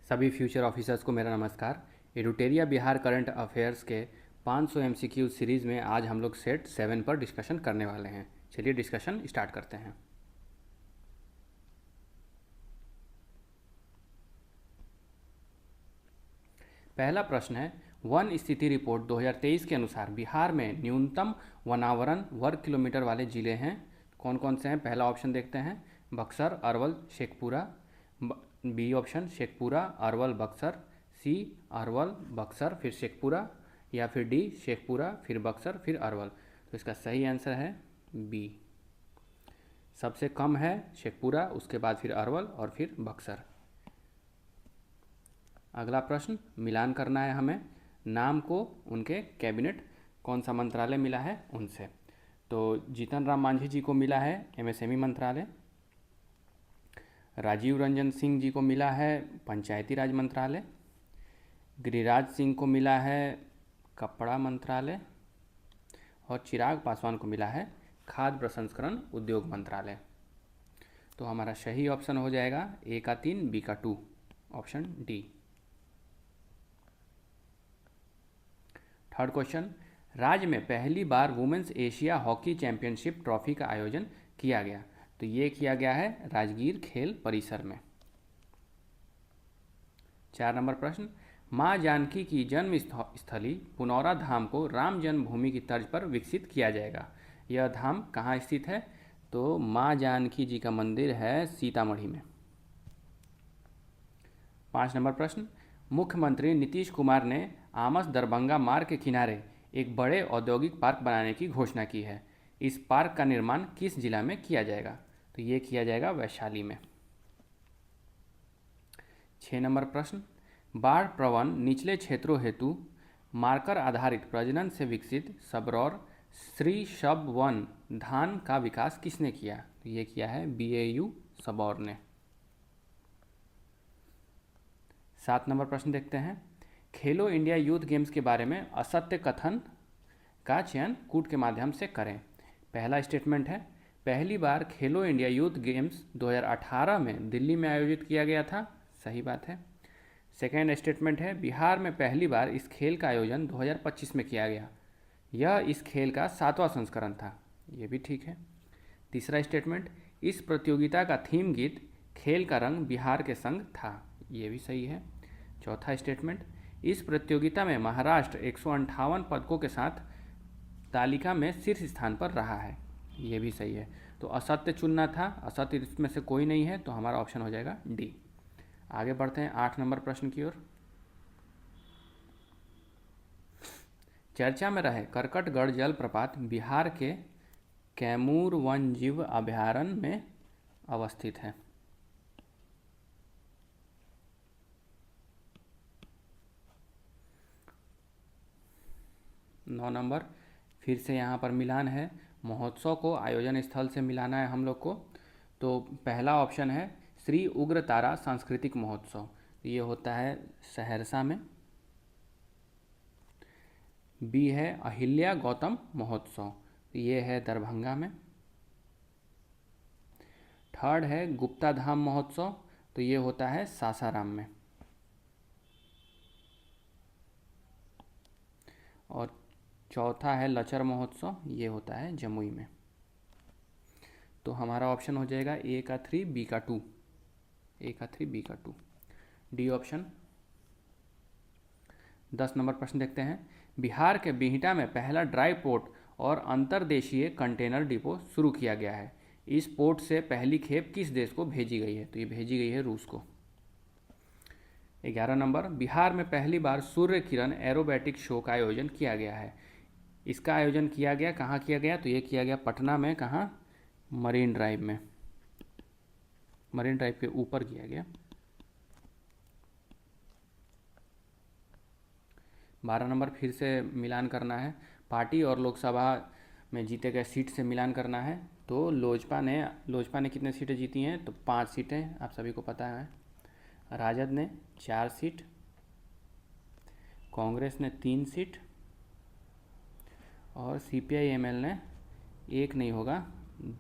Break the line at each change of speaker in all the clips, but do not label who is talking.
सभी future officers को मेरा नमस्कार। एडुटेरिया बिहार करंट अफेयर्स के 500 एमसीक्यू सीरीज़ में आज हम लोग सेट 7 पर डिस्कशन करने वाले हैं। चलिए डिस्कशन स्टार्ट करते हैं। पहला प्रश्न है, वन स्थिति रिपोर्ट 2023 के अनुसार बिहार में न्यूनतम वनावरण वर्ग किलोमीटर वाले जिले हैं। कौन कौन से हैं? पहला ऑप्शन देखते हैं, Buxar, Arwal, Sheikhpura. B option, Sheikhpura, Arwal, Buxar. C, Arwal, Buxar फिर शेखपुरा, या फिर डी, शेखपुरा फिर बक्सर फिर अरवल। तो इसका सही आंसर है बी। सबसे कम है शेखपुरा, उसके बाद फिर अरवल और फिर बक्सर। अगला प्रश्न, मिलान करना है हमें नाम को उनके कैबिनेट कौन सा मंत्रालय मिला है उनसे। तो जीतन राम मांझी जी को मिला है एमएसएमई मंत्रालय, राजीव रंजन सिंह जी को मिला है पंचायती राज मंत्रालय, गिरिराज सिंह को मिला है कपड़ा मंत्रालय और चिराग पासवान को मिला है खाद्य प्रसंस्करण उद्योग मंत्रालय। तो हमारा सही ऑप्शन हो जाएगा ए का 3, बी का 2, ऑप्शन डी। थर्ड क्वेश्चन, राज्य में पहली बार women's Asia hockey championship trophy का आयोजन किया गया। तो ये किया गया है राजगीर खेल परिसर में। 4 नंबर प्रश्न, मां जानकी की जन्म स्थली पुनौरा धाम को राम जन्मभूमि की तर्ज पर विकसित किया जाएगा। यह धाम कहाँ स्थित है? तो मां जानकी जी का मंदिर है सीतामढ़ी में। 5 नंबर प्रश्न, मुख्यमंत्री नीतीश कुमार ने आमस दरभंगा मार्ग के किनारे एक बड़े औद्योगिक पार्क बनाने की घोषणा की है। इस पार्क का निर्माण किस जिला में किया जाएगा? तो ये किया जाएगा वैशाली में। 6 नंबर प्रश्न, बाढ़ प्रवण निचले क्षेत्रों हेतु मार्कर आधारित प्रजनन से विकसित सबरौर श्री शब वन धान का विकास किसने किया? तो ये किया है बीएयू सबौर ने। 7 नंबर प्रश्न देखते हैं, खेलो इंडिया यूथ गेम्स के बारे में असत्य कथन का चयन कूट के माध्यम से करें। पहला स्टेटमेंट है, पहली बार खेलो इंडिया यूथ गेम्स 2018 में दिल्ली में आयोजित किया गया था। सही बात है। सेकेंड स्टेटमेंट है, बिहार में पहली बार इस खेल का आयोजन 2025 में किया गया। यह इस खेल का 7वां संस्करण था। ये भी ठीक है। तीसरा स्टेटमेंट, इस प्रतियोगिता का थीम गीत खेल का रंग बिहार के संग था। ये भी सही है। चौथा स्टेटमेंट, इस प्रतियोगिता में महाराष्ट्र 158 पदकों के साथ तालिका में शीर्ष स्थान पर रहा है। ये भी सही है। तो असत्य चुनना था, असत्य इसमें से कोई नहीं है, तो हमारा ऑप्शन हो जाएगा डी। आगे बढ़ते हैं 8 नंबर प्रश्न की ओर। चर्चा में रहे करकटगढ़ जलप्रपात बिहार के कैमूर वन्यजीव अभयारण्य में अवस्थित है। 9 नंबर, फिर से यहाँ पर मिलान है, महोत्सव को आयोजन स्थल से मिलाना है हम लोग को। तो पहला ऑप्शन है श्री उग्रतारा सांस्कृतिक महोत्सव, ये होता है सहरसा में। बी है अहिल्या गौतम महोत्सव, ये है दरभंगा में। थर्ड है गुप्ता धाम महोत्सव, तो ये होता है सासाराम में। और चौथा है लचर महोत्सव, ये होता है जमुई में। तो हमारा ऑप्शन हो जाएगा ए का 3, बी का 2, ए का 3, बी का 2, डी ऑप्शन। 10 नंबर प्रश्न देखते हैं, बिहार के बिहटा में पहला ड्राई पोर्ट और अंतर्देशीय कंटेनर डिपो शुरू किया गया है। इस पोर्ट से पहली खेप किस देश को भेजी गई है? तो ये भेजी गई है रूस को। 11 नंबर, बिहार में पहली बार सूर्य किरण एरोबैटिक शो का आयोजन किया गया है। इसका आयोजन किया गया कहाँ किया गया? तो ये किया गया पटना में। कहाँ? मरीन ड्राइव में, मरीन ड्राइव के ऊपर किया गया। 12 नंबर, फिर से मिलान करना है, पार्टी और लोकसभा में जीते गए सीट से मिलान करना है। तो लोजपा ने कितने सीटें जीती हैं? तो 5 सीटें, आप सभी को पता है। राजद ने 4 सीट, कांग्रेस ने 3 सीट और CPI-ML ने 1 नहीं होगा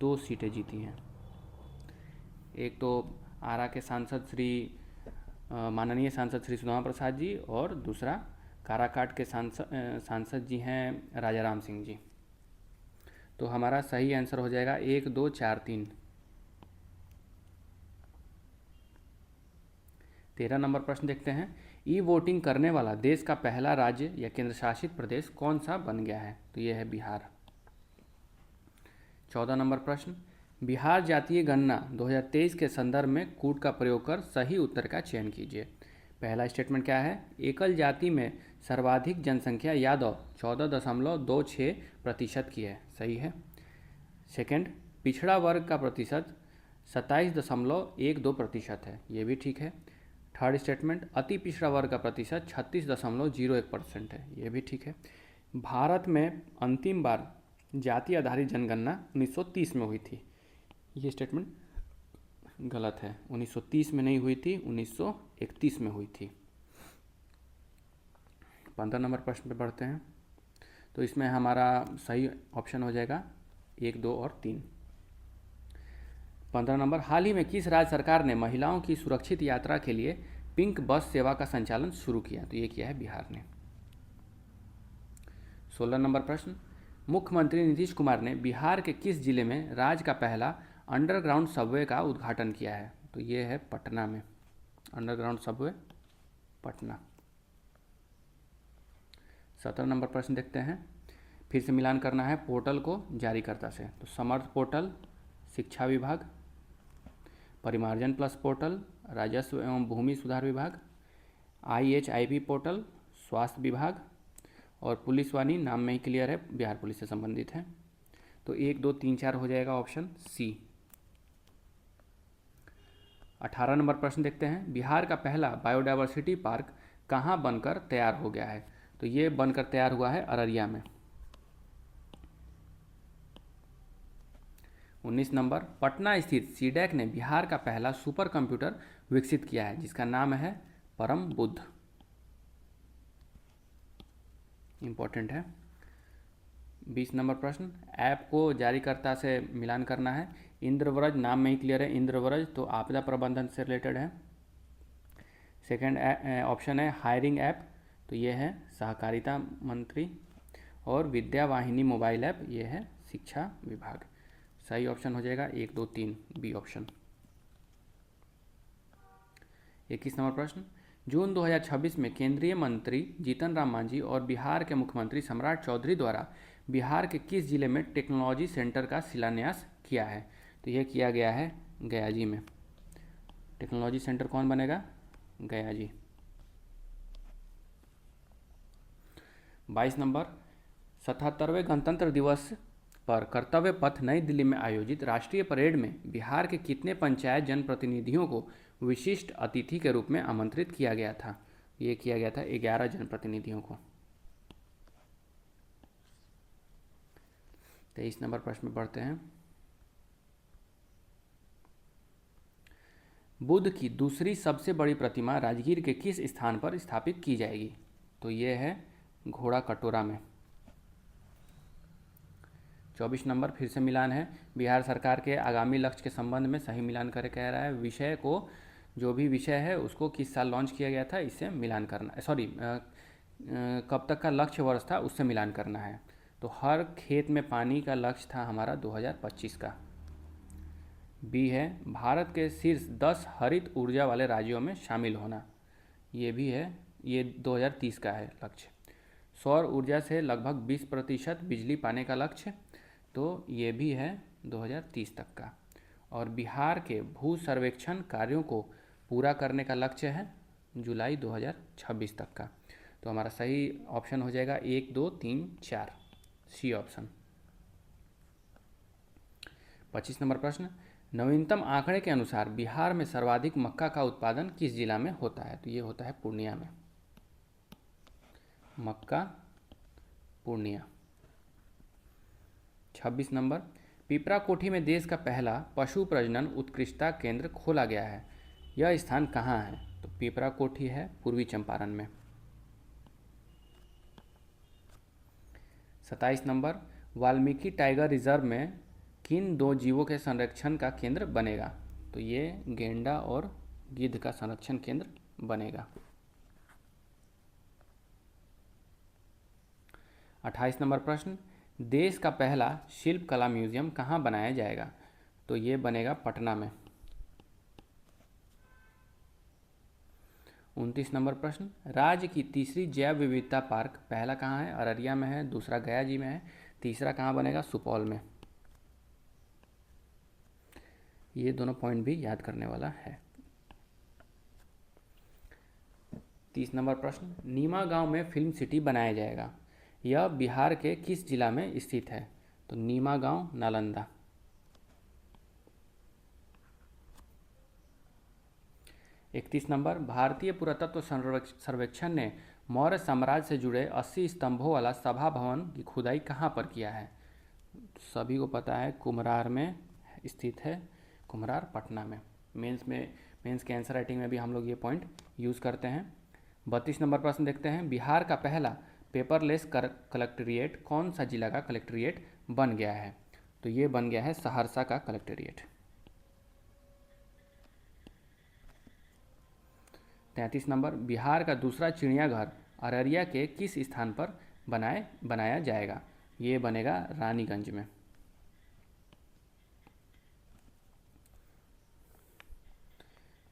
2 सीटें जीती हैं। एक तो आरा के सांसद श्री माननीय सांसद श्री सुदामा प्रसाद जी, और दूसरा काराकाट के सांसद जी हैं राजा राम सिंह जी। तो हमारा सही आंसर हो जाएगा 1, 2, 4, 3। 13 नंबर प्रश्न देखते हैं। ई वोटिंग करने वाला देश का पहला राज्य या केंद्र शासित प्रदेश कौन सा बन गया है? तो ये है बिहार। 14 नंबर प्रश्न, बिहार जातीय गणना 2023 के संदर्भ में कूट का प्रयोग कर सही उत्तर का चयन कीजिए। पहला स्टेटमेंट क्या है? एकल जाति में सर्वाधिक जनसंख्या यादव 14.26% की है, सही है। सेकंड, पिछड़ा वर्ग का प्रतिशत 27.12% है, ये भी ठीक है। थर्ड स्टेटमेंट, अति पिछड़ा वर्ग का प्रतिशत 36.01% है, ये भी ठीक है। भारत में अंतिम बार जाति आधारित जनगणना 1930 में हुई थी, ये स्टेटमेंट गलत है। 1930 में नहीं हुई थी, 1931 में हुई थी। 15 नंबर प्रश्न पे बढ़ते हैं। तो इसमें हमारा सही ऑप्शन हो जाएगा 1, 2 और 3। 15 नंबर, हाल ही में किस राज्य सरकार ने महिलाओं की सुरक्षित यात्रा के लिए पिंक बस सेवा का संचालन शुरू किया? तो ये किया है बिहार ने। 16 नंबर प्रश्न, मुख्यमंत्री नीतीश कुमार ने बिहार के किस जिले में राज्य का पहला अंडरग्राउंड सबवे का उद्घाटन किया है? तो ये है पटना में, अंडरग्राउंड सबवे पटना। 17 नंबर प्रश्न देखते हैं। फिर से मिलान करना है पोर्टल को जारीकर्ता से। तो समर्थ पोर्टल शिक्षा विभाग, परिमार्जन प्लस पोर्टल राजस्व एवं भूमि सुधार विभाग, IHIP पोर्टल स्वास्थ्य विभाग, और पुलिस वाणी नाम में ही क्लियर है, बिहार पुलिस से संबंधित है। तो 1, 2, 3, 4 हो जाएगा ऑप्शन सी। 18 नंबर प्रश्न देखते हैं। बिहार का पहला बायोडायवर्सिटी पार्क कहाँ बनकर तैयार हो गया है? तो ये बनकर तैयार हुआ है अररिया में। 19 नंबर, पटना स्थित सीडैक ने बिहार का पहला सुपर कंप्यूटर विकसित किया है, जिसका नाम है परम बुद्ध। इंपॉर्टेंट है। 20 नंबर प्रश्न, ऐप को जारीकर्ता से मिलान करना है। इंद्रव्रज नाम में ही क्लियर है, इंद्रव्रज तो आपदा प्रबंधन से रिलेटेड है। सेकंड ऑप्शन है हायरिंग ऐप, तो ये है सहकारिता मंत्री। और विद्या वाहिनी मोबाइल ऐप, ये है शिक्षा विभाग। सही ऑप्शन हो जाएगा 1, 2, 3 बी ऑप्शन। 21 नंबर प्रश्न, जून 2026 में केंद्रीय मंत्री जीतन राम मांझी और बिहार के मुख्यमंत्री सम्राट चौधरी द्वारा बिहार के किस जिले में टेक्नोलॉजी सेंटर का शिलान्यास किया है? तो यह किया गया है गया जी में। टेक्नोलॉजी सेंटर कौन बनेगा? गया जी। 22 नंबर, 77वें गणतंत्र दिवस पर कर्तव्य पथ नई दिल्ली में आयोजित राष्ट्रीय परेड में बिहार के कितने पंचायत जनप्रतिनिधियों को विशिष्ट अतिथि के रूप में आमंत्रित किया गया था? ये किया गया था 11 जनप्रतिनिधियों को। 23 नंबर प्रश्न में बढ़ते हैं। बुद्ध की दूसरी सबसे बड़ी प्रतिमा राजगीर के किस स्थान पर स्थापित की जाएगी? तो ये है घोड़ा कटोरा में। 24 नंबर, फिर से मिलान है। बिहार सरकार के आगामी लक्ष्य के संबंध में सही मिलान करे कह रहा है। विषय को, जो भी विषय है उसको किस साल लॉन्च किया गया था, इससे मिलान करना, सॉरी कब तक का लक्ष्य वर्ष था उससे मिलान करना है। तो हर खेत में पानी का लक्ष्य था हमारा 2025 का। बी है भारत के शीर्ष 10 हरित ऊर्जा वाले राज्यों में शामिल होना, ये भी है, ये 2030 का है लक्ष्य। सौर ऊर्जा से लगभग 20% बिजली पाने का लक्ष्य, तो ये भी है 2030 तक का। और बिहार के भू सर्वेक्षण कार्यों को पूरा करने का लक्ष्य है जुलाई 2026 तक का। तो हमारा सही ऑप्शन हो जाएगा 1, 2, 3, 4 सी ऑप्शन। 25 नंबर प्रश्न, नवीनतम आंकड़े के अनुसार बिहार में सर्वाधिक मक्का का उत्पादन किस जिला में होता है? तो ये होता है पूर्णिया में। मक्का पूर्णिया। 26 नंबर, पिपरा कोठी में देश का पहला पशु प्रजनन उत्कृष्टता केंद्र खोला गया है, यह स्थान कहाँ है? तो पिपरा कोठी है पूर्वी चंपारण में। 27 नंबर, वाल्मीकि टाइगर रिजर्व में किन 2 जीवों के संरक्षण का केंद्र बनेगा? तो ये गेंडा और गिद्ध का संरक्षण केंद्र बनेगा। 28 नंबर प्रश्न, देश का पहला शिल्प कला म्यूजियम कहाँ बनाया जाएगा? तो ये बनेगा पटना में। 29 नंबर प्रश्न, राज्य की तीसरी जैव विविधता पार्क पहला कहाँ है? अररिया में है, दूसरा गया जी में है, तीसरा कहाँ बनेगा? सुपौल में। ये दोनों पॉइंट भी याद करने वाला है। 30 नंबर प्रश्न, नीमा गांव में फिल्म सिटी बनाया जाएगा, यह बिहार के किस जिला में स्थित है? तो नीमा गांव नालंदा। 31 नंबर, भारतीय पुरातत्व सर्वेक्षण ने मौर्य साम्राज्य से जुड़े 80 स्तंभों वाला सभा भवन की खुदाई कहाँ पर किया है? सभी को पता है कुम्हरार में स्थित है, कुम्हरार पटना में। मेंस के आंसर राइटिंग में भी हम लोग ये पॉइंट यूज़ करते हैं। 32 नंबर प्रश्न देखते हैं, बिहार का पहला पेपरलेस कलेक्ट्रेट कौन सा जिला का कलेक्ट्रेट बन गया है? तो ये बन गया है सहरसा का कलेक्ट्रेट। 33 नंबर, बिहार का दूसरा चिड़ियाघर अररिया के किस स्थान पर बनाया जाएगा? ये बनेगा रानीगंज में।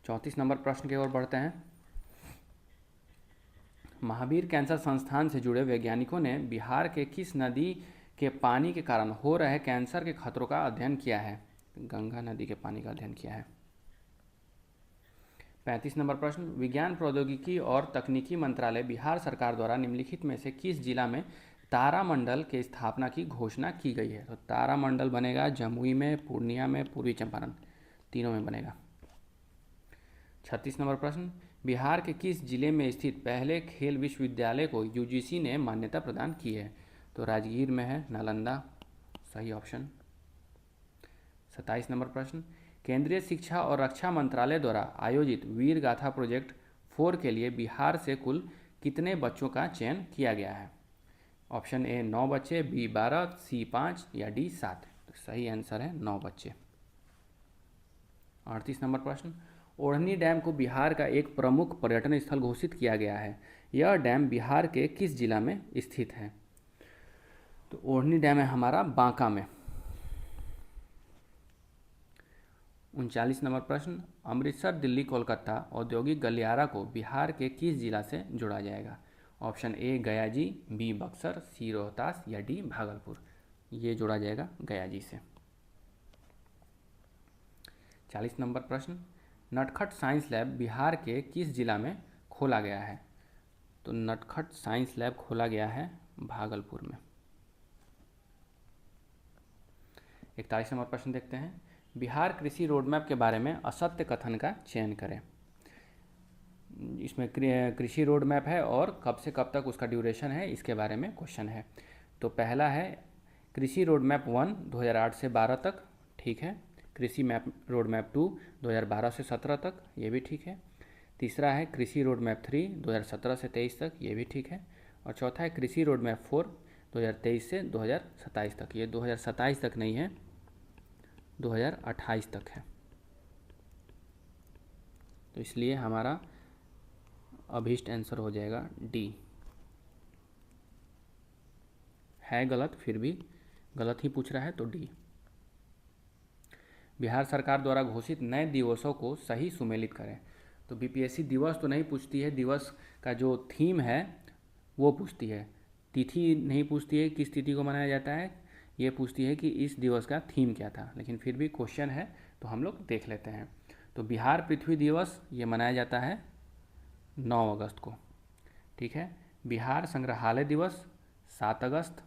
34 नंबर प्रश्न की ओर बढ़ते हैं, महावीर कैंसर संस्थान से जुड़े वैज्ञानिकों ने बिहार के किस नदी के पानी के कारण हो रहे कैंसर के खतरों का अध्ययन किया है? गंगा नदी के पानी का अध्ययन किया है। 35 नंबर प्रश्न, विज्ञान प्रौद्योगिकी और तकनीकी मंत्रालय बिहार सरकार द्वारा निम्नलिखित में से किस जिला में तारामंडल के स्थापना की घोषणा की गई है? तो तारामंडल बनेगा जमुई में, पूर्णिया में, पूर्वी चंपारण, तीनों में बनेगा। 36 नंबर प्रश्न, बिहार के किस जिले में स्थित पहले खेल विश्वविद्यालय को यूजीसी ने मान्यता प्रदान की है? तो राजगीर में है, नालंदा सही ऑप्शन। 27 नंबर प्रश्न, केंद्रीय शिक्षा और रक्षा मंत्रालय द्वारा आयोजित वीर गाथा प्रोजेक्ट 4 के लिए बिहार से कुल कितने बच्चों का चयन किया गया है? ऑप्शन ए 9 बच्चे, बी 12, सी 5 या डी 7। तो सही आंसर है 9 बच्चे। 38 नंबर प्रश्न, ओढ़नी डैम को बिहार का एक प्रमुख पर्यटन स्थल घोषित किया गया है, यह डैम बिहार के किस जिला में स्थित है? तो ओढ़नी डैम है हमारा बांका में। 39 नंबर प्रश्न, अमृतसर दिल्ली कोलकाता औद्योगिक गलियारा को बिहार के किस जिला से जोड़ा जाएगा? ऑप्शन ए गया जी, बी बक्सर, सी रोहतास या डी भागलपुर। ये जोड़ा जाएगा गया जी से। 40 नंबर प्रश्न, नटखट साइंस लैब बिहार के किस जिला में खोला गया है? तो नटखट साइंस लैब खोला गया है भागलपुर में। 41 नंबर प्रश्न देखते हैं, बिहार कृषि रोडमैप के बारे में असत्य कथन का चयन करें। इसमें कृषि रोडमैप है और कब से कब तक उसका ड्यूरेशन है, इसके बारे में क्वेश्चन है। तो पहला है कृषि रोडमैप 1 2008 से 12 तक, ठीक है। कृषि रोडमैप 2 2012 से 17 तक, ये भी ठीक है। तीसरा है कृषि रोडमैप 3 2017 से 23 तक, ये भी ठीक है। और चौथा है कृषि रोडमैप 4 2023 से 2027 तक। ये 2027 तक नहीं है, 2028 तक है। तो इसलिए हमारा अभीष्ट आंसर हो जाएगा डी। है गलत, फिर भी गलत ही पूछ रहा है तो डी। बिहार सरकार द्वारा घोषित नए दिवसों को सही सुमेलित करें। तो बीपीएससी दिवस तो नहीं पूछती है, दिवस का जो थीम है वो पूछती है। तिथि नहीं पूछती है किस तिथि को मनाया जाता है, ये पूछती है कि इस दिवस का थीम क्या था। लेकिन फिर भी क्वेश्चन है तो हम लोग देख लेते हैं। तो बिहार पृथ्वी दिवस ये मनाया जाता है 9 अगस्त को, ठीक है। बिहार संग्रहालय दिवस 7 अगस्त,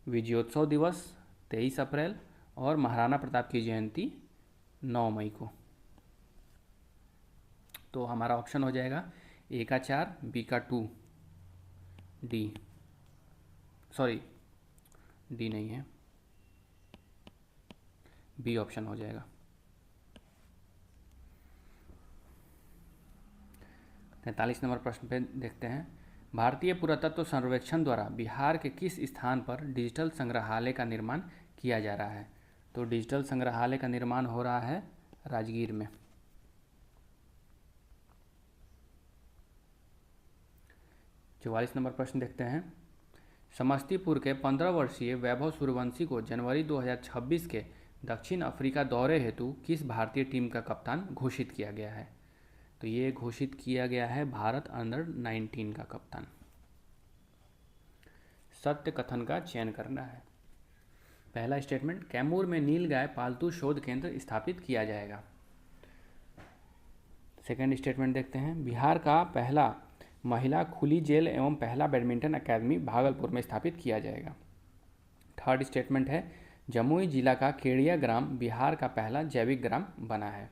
विजयोत्सव दिवस 23 अप्रैल और महाराणा प्रताप की जयंती 9 मई को। तो हमारा ऑप्शन हो जाएगा ए का 4, बी का 2, डी, सॉरी डी नहीं है, बी ऑप्शन हो जाएगा। 43 नंबर प्रश्न पे देखते हैं, भारतीय पुरातत्व सर्वेक्षण द्वारा बिहार के किस स्थान पर डिजिटल संग्रहालय का निर्माण किया जा रहा है? तो डिजिटल संग्रहालय का निर्माण हो रहा है राजगीर में। 44 नंबर प्रश्न देखते हैं। समस्तीपुर के 15 वर्षीय वैभव सूर्यवंशी को जनवरी 2026 के दक्षिण अफ्रीका दौरे हेतु किस भारतीय टीम का कप्तान घोषित किया गया है? तो ये घोषित किया गया है भारत अंडर 19 का कप्तान। सत्य कथन का चयन करना है। पहला स्टेटमेंट, कैमूर में नीलगाय पालतू शोध केंद्र स्थापित किया जाएगा। सेकंड स्टेटमेंट देखते हैं, बिहार का पहला महिला खुली जेल एवं पहला बैडमिंटन अकादमी भागलपुर में स्थापित किया जाएगा। थर्ड स्टेटमेंट है, जमुई जिला का केड़िया ग्राम बिहार का पहला जैविक ग्राम बना है।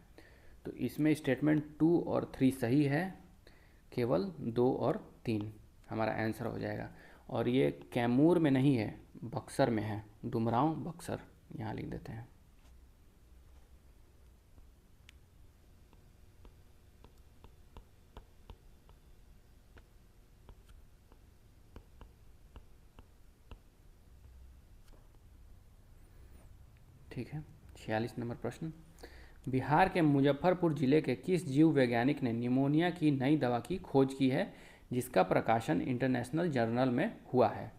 तो इसमें स्टेटमेंट 2 और 3 सही है, केवल 2 और 3 हमारा आंसर हो जाएगा। और ये कैमूर में नहीं है, बक्सर में है, डुमरांव बक्सर, यहाँ लिख देते हैं। ठीक है। 46 नंबर प्रश्न, बिहार के मुजफ्फरपुर जिले के किस जीव वैज्ञानिक ने निमोनिया की नई दवा की खोज की है जिसका प्रकाशन इंटरनेशनल जर्नल में हुआ है?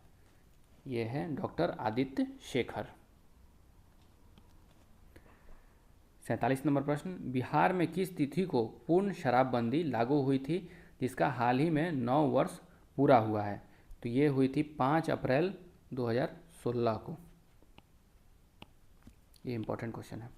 ये है डॉक्टर आदित्य शेखर। 47 नंबर प्रश्न, बिहार में किस तिथि को पूर्ण शराबबंदी लागू हुई थी जिसका हाल ही में 9 वर्ष पूरा हुआ है? तो ये हुई थी 5 अप्रैल 2016 को। ये इंपॉर्टेंट क्वेश्चन है।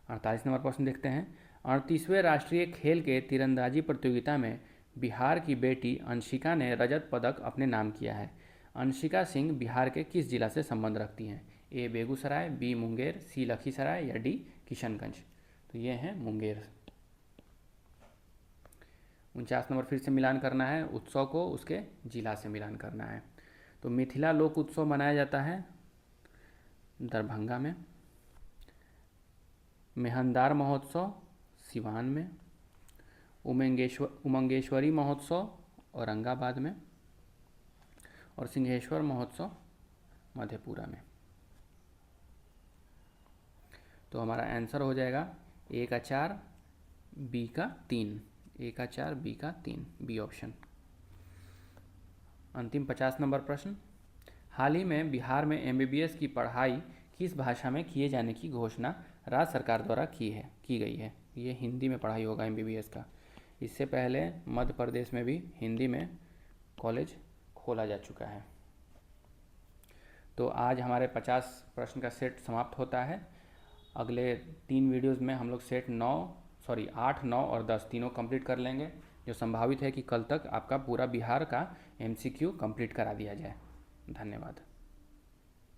48 नंबर प्रश्न देखते हैं, 38वें राष्ट्रीय खेल के तीरंदाजी प्रतियोगिता में बिहार की बेटी अंशिका ने रजत पदक अपने नाम किया है। अंशिका सिंह बिहार के किस जिला से संबंध रखती हैं? ए बेगूसराय, बी मुंगेर, सी लखीसराय या डी किशनगंज? तो ये हैं मुंगेर। 49 नंबर फिर से मिलान करना है, उत्सव को उसके जिला से मिलान करना है। तो मिथिला लोक उत्सव मनाया जाता है दरभंगा में, मेहंदार महोत्सव सिवान में, उमंगेश्वरी महोत्सव औरंगाबाद में और सिंहेश्वर महोत्सव मधेपुरा में। तो हमारा आंसर हो जाएगा ए का 4, बी का 3, ए का 4, बी का 3, बी ऑप्शन। अंतिम 50 नंबर प्रश्न, हाल ही में बिहार में एमबीबीएस की पढ़ाई किस भाषा में किए जाने की घोषणा राज्य सरकार द्वारा की गई है? ये हिंदी में पढ़ाई होगा एमबीबीएस का। इससे पहले मध्य प्रदेश में भी हिंदी में कॉलेज खोला जा चुका है। तो आज हमारे 50 प्रश्न का सेट समाप्त होता है। अगले 3 वीडियोज़ में हम लोग सेट 8, 9 और 10 तीनों कंप्लीट कर लेंगे, जो संभावित है कि कल तक आपका पूरा बिहार का एमसीक्यू कंप्लीट करा दिया जाए। धन्यवाद।